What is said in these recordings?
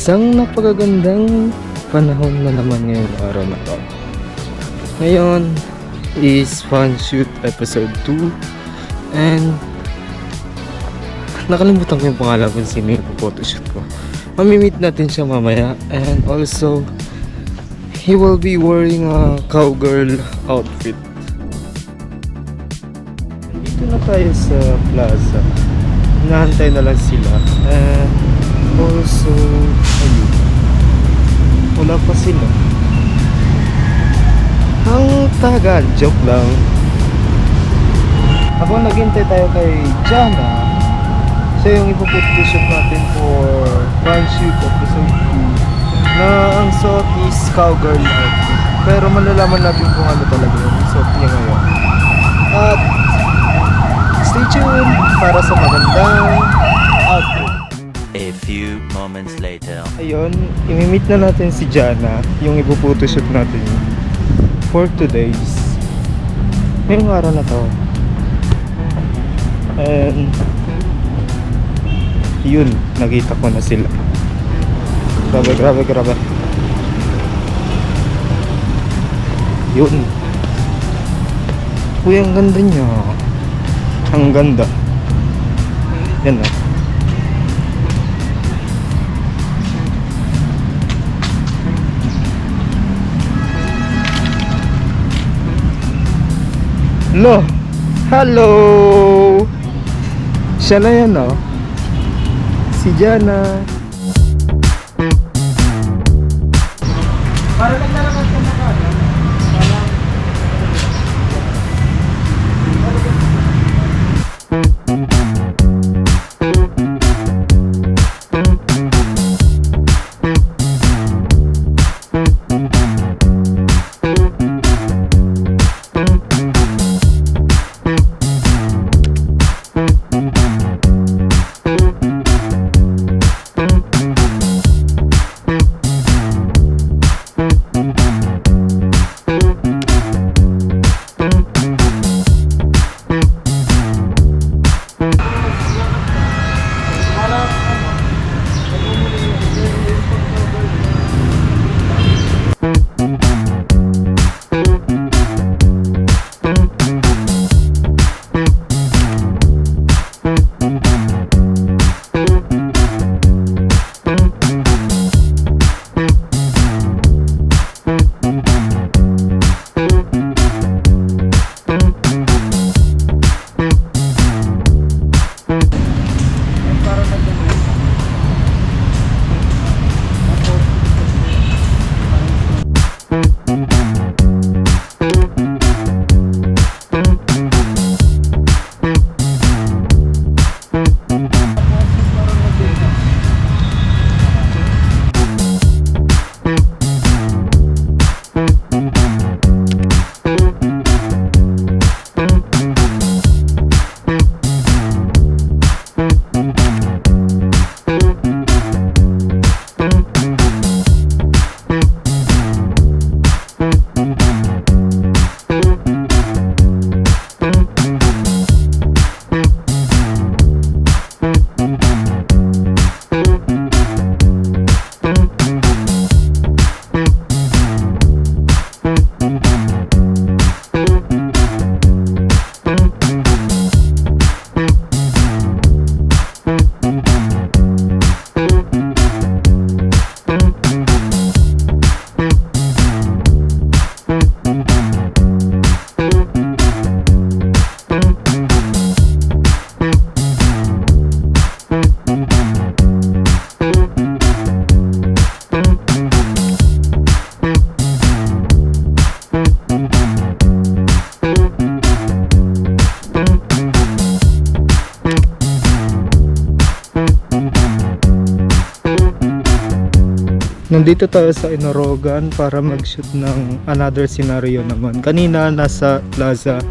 Isang napakagandang panahon na naman ngayong araw na to. Ngayon is Fun Shoot episode 2 and nakalimutan ko yung pangalan kung sino yung photoshoot ko. Mamimit natin siya mamaya and also he will be wearing a cowgirl outfit. Dito na tayo sa plaza. Hinahantay na lang sila and also ayun, wala pa sila. Ang tagal, joke lang. Habang naghintay tayo kay Jana, siya yung ipuput-shoot natin for Fun Shoot episode 2 na ang suot is cowgirl outfit. Pero malalaman natin kung ano talaga yung suot niya ngayon. At stay tuned para sa magandang outfit. A few moments later. Ayun, imimit na natin si Jana, yung ipuputoshoot natin for today's ngayong araw na to. And yun, nakita ko na sila. Grabe. Yun. Uy, ang ganda niya. Ang ganda. Yan na. Hello! Siya na yan, oh. Si Jana. Para naglalakad ka na ka. Nandito tayo sa Inorogan para mag-shoot ng another scenario naman. Kanina nasa plaza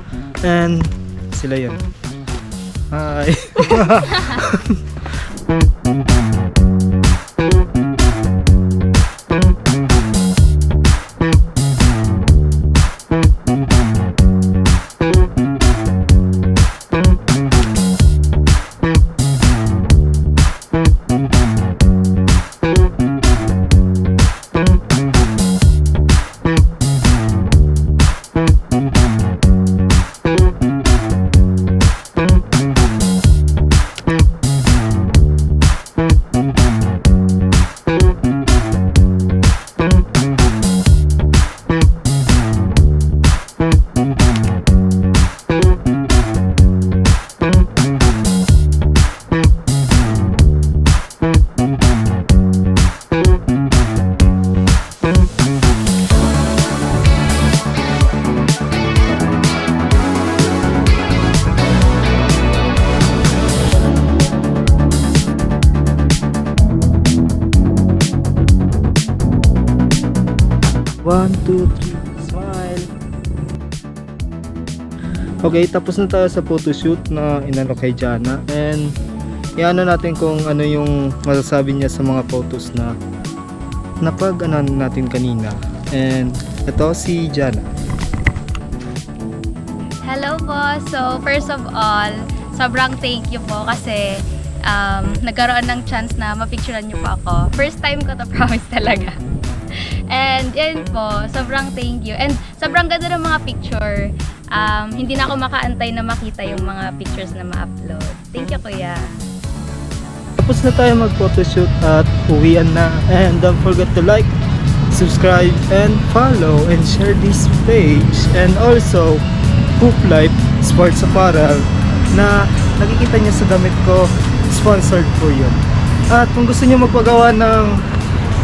and sila yan. Hi! 1, 2, 3, smile. Okay, tapos na tayo sa photoshoot na inano kay Jana. And iano natin kung ano yung masasabi niya sa mga photos na napag-anan natin kanina. And ito si Jana. Hello po. So, first of all, sobrang thank you po kasi nagkaroon ng chance na mapicturean niyo po ako. First time ko to, promise talaga. And yan po, sobrang thank you. And sobrang ganda ng mga picture. Hindi na ako makaantay na makita yung mga pictures na ma-upload. Thank you, kuya. Tapos na tayo mag-photoshoot at uwian na. And don't forget to like, subscribe, and follow, and share this page. And also, Hoop Life Sports Apparel na nakikita niyo sa damit ko, sponsored po yun. At kung gusto niyo magpagawa ng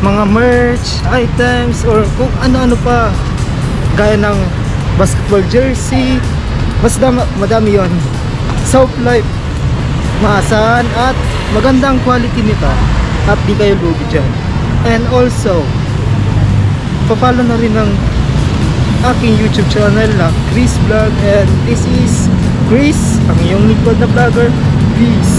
mga merch, items, or kung ano-ano pa, gaya ng basketball jersey, mas madami yon. Soap Life, maasahan at magandang quality nito at di kayo lugi dyan. And also, papalo na rin ng aking YouTube channel na Chris Vlog, and this is Chris, ang iyong lingkod na vlogger. Peace!